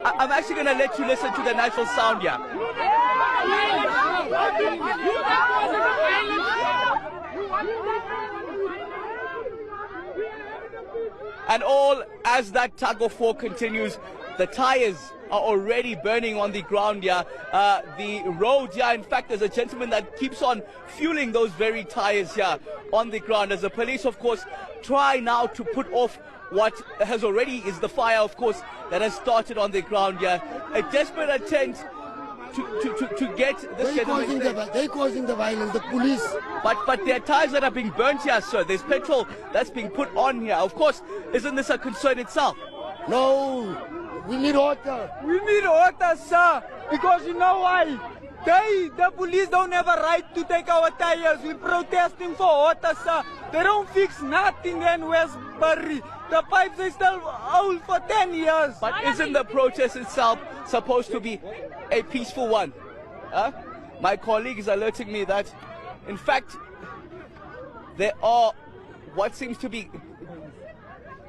I'm actually going to let you listen to the natural sound here. And all as that tug of war continues, the tires are already burning on the ground here. The road here, in fact, there's a gentleman that keeps on fueling those very tires here on the ground as the police, of course, try now to put off what has already is the fire, of course, that has started on the ground here. A desperate attempt to get this gentleman. They're causing the violence, the police. But there are tires that are being burnt here, sir. There's petrol that's being put on here. Of course, isn't this a concern itself? No, we need water. We need water, sir, because you know why? The police don't have a right to take our tires. We're protesting for water, sir. They don't fix nothing in Westbury. The pipes are still old for 10 years. But isn't the protest itself supposed to be a peaceful one? My colleague is alerting me that, in fact, there are what seems to be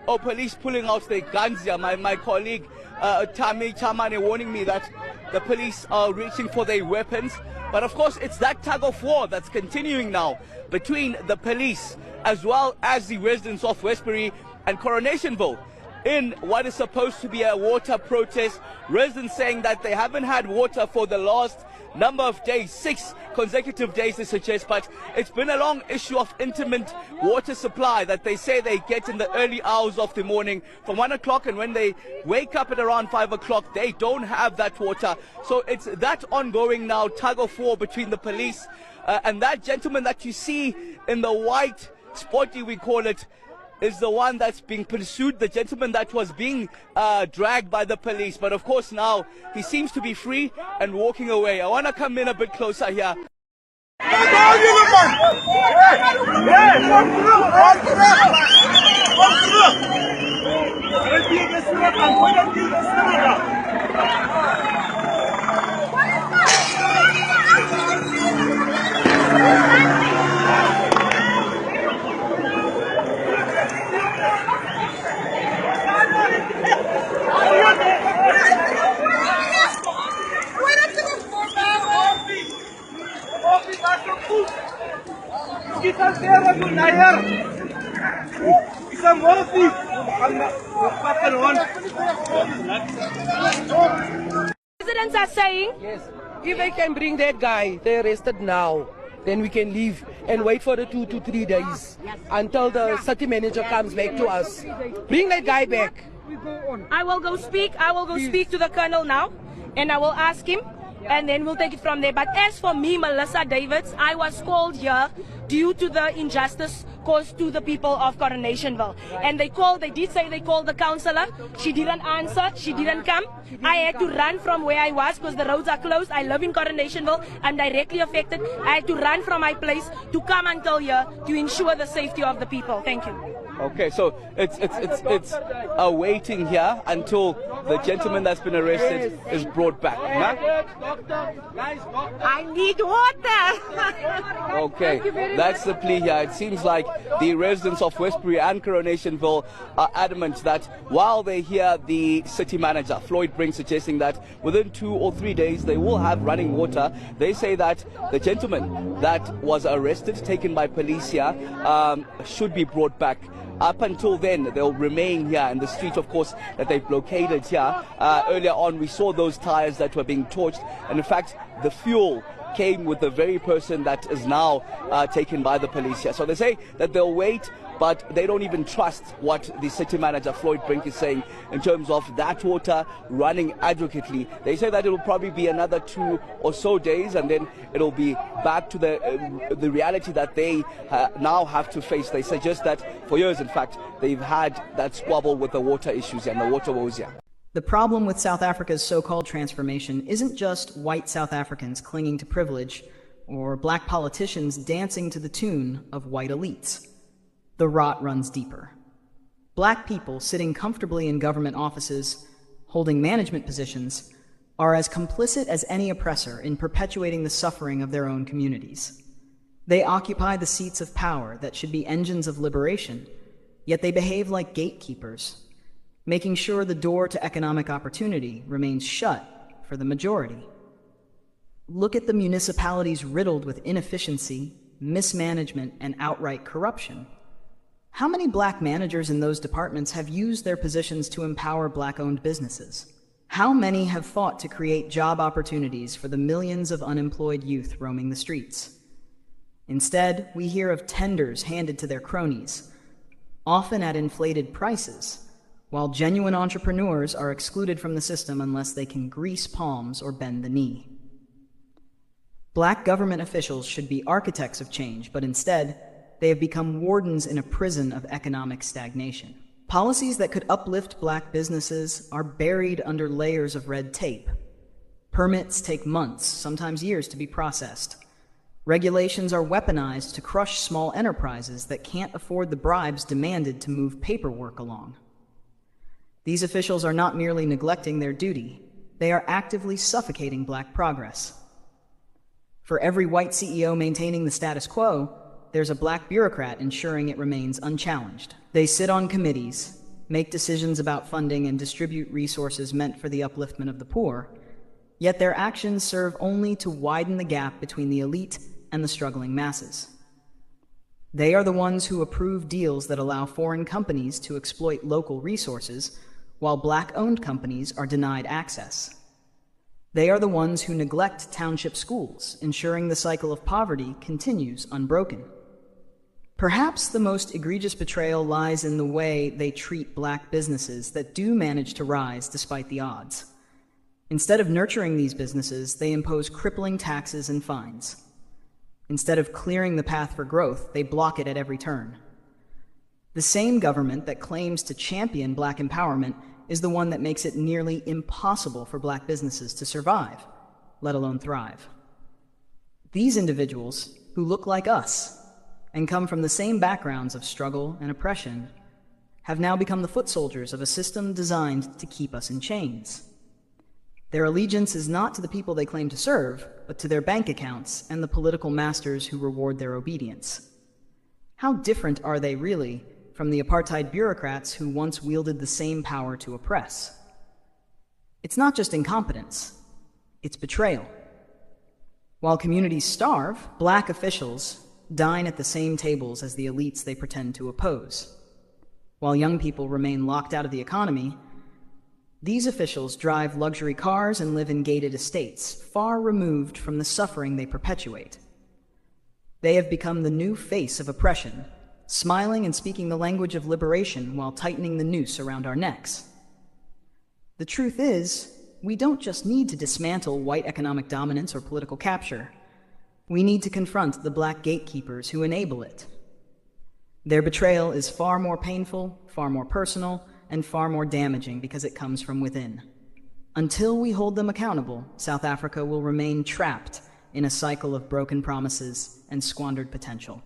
police pulling out their guns here. My colleague Tami Chamane warning me that the police are reaching for their weapons. But of course, it's that tug of war that's continuing now between the police as well as the residents of Westbury and Coronationville in what is supposed to be a water protest. Residents saying that they haven't had water for the last number of days, 6 consecutive days they suggest, but it's been a long issue of intermittent water supply that they say they get in the early hours of the morning from 1 o'clock, and when they wake up at around 5 o'clock they don't have that water. So it's that ongoing now tug of war between the police and that gentleman that you see in the white sporty, we call it, is the one that's being pursued, the gentleman that was being dragged by the police. But of course now he seems to be free and walking away. I want to come in a bit closer here. Residents are saying, yes, if they can bring that guy, they arrested now, then we can leave and wait for the 2 to 3 days until the city manager comes back to us. Bring that guy back. I will go speak to the colonel now, and I will ask him, and then we'll take it from there. But as for me, Melissa Davids, I was called here due to the injustice caused to the people of Coronationville. And they did say they called the councillor. She didn't answer, she didn't come. I had to run from where I was because the roads are closed. I live in Coronationville, I'm directly affected. I had to run from my place to come until here to ensure the safety of the people. Thank you. Okay, so it's waiting here until the gentleman that's been arrested is brought back. I need water. Okay, that's the plea here. It seems like the residents of Westbury and Coronationville are adamant that while they hear the city manager, Floyd Brink, suggesting that within 2 or 3 days they will have running water, they say that the gentleman that was arrested, taken by police here, should be brought back. Up until then, they'll remain here in the street, of course, that they've blockaded here. Earlier on, we saw those tires that were being torched. And in fact, the fuel came with the very person that is now taken by the police here. So they say that they'll wait, but they don't even trust what the city manager, Floyd Brink, is saying in terms of that water running adequately. They say that it will probably be another 2 or so days, and then it'll be back to the reality that they now have to face. They suggest that for years, in fact, they've had that squabble with the water issues and the water woes here. The problem with South Africa's so-called transformation isn't just white South Africans clinging to privilege or black politicians dancing to the tune of white elites. The rot runs deeper. Black people sitting comfortably in government offices, holding management positions, are as complicit as any oppressor in perpetuating the suffering of their own communities. They occupy the seats of power that should be engines of liberation, yet they behave like gatekeepers, making sure the door to economic opportunity remains shut for the majority. Look at the municipalities riddled with inefficiency, mismanagement, and outright corruption. How many black managers in those departments have used their positions to empower black-owned businesses? How many have fought to create job opportunities for the millions of unemployed youth roaming the streets? Instead, we hear of tenders handed to their cronies, often at inflated prices, while genuine entrepreneurs are excluded from the system unless they can grease palms or bend the knee. Black government officials should be architects of change, but instead, they have become wardens in a prison of economic stagnation. Policies that could uplift black businesses are buried under layers of red tape. Permits take months, sometimes years, to be processed. Regulations are weaponized to crush small enterprises that can't afford the bribes demanded to move paperwork along. These officials are not merely neglecting their duty, they are actively suffocating black progress. For every white CEO maintaining the status quo, there's a black bureaucrat ensuring it remains unchallenged. They sit on committees, make decisions about funding, and distribute resources meant for the upliftment of the poor, yet their actions serve only to widen the gap between the elite and the struggling masses. They are the ones who approve deals that allow foreign companies to exploit local resources, while black-owned companies are denied access. They are the ones who neglect township schools, ensuring the cycle of poverty continues unbroken. Perhaps the most egregious betrayal lies in the way they treat black businesses that do manage to rise despite the odds. Instead of nurturing these businesses, they impose crippling taxes and fines. Instead of clearing the path for growth, they block it at every turn. The same government that claims to champion black empowerment is the one that makes it nearly impossible for black businesses to survive, let alone thrive. These individuals, who look like us and come from the same backgrounds of struggle and oppression, have now become the foot soldiers of a system designed to keep us in chains. Their allegiance is not to the people they claim to serve, but to their bank accounts and the political masters who reward their obedience. How different are they really from the apartheid bureaucrats who once wielded the same power to oppress? It's not just incompetence, it's betrayal. While communities starve, black officials dine at the same tables as the elites they pretend to oppose. While young people remain locked out of the economy, these officials drive luxury cars and live in gated estates, far removed from the suffering they perpetuate. They have become the new face of oppression, smiling and speaking the language of liberation while tightening the noose around our necks. The truth is, we don't just need to dismantle white economic dominance or political capture. We need to confront the black gatekeepers who enable it. Their betrayal is far more painful, far more personal, and far more damaging because it comes from within. Until we hold them accountable, South Africa will remain trapped in a cycle of broken promises and squandered potential.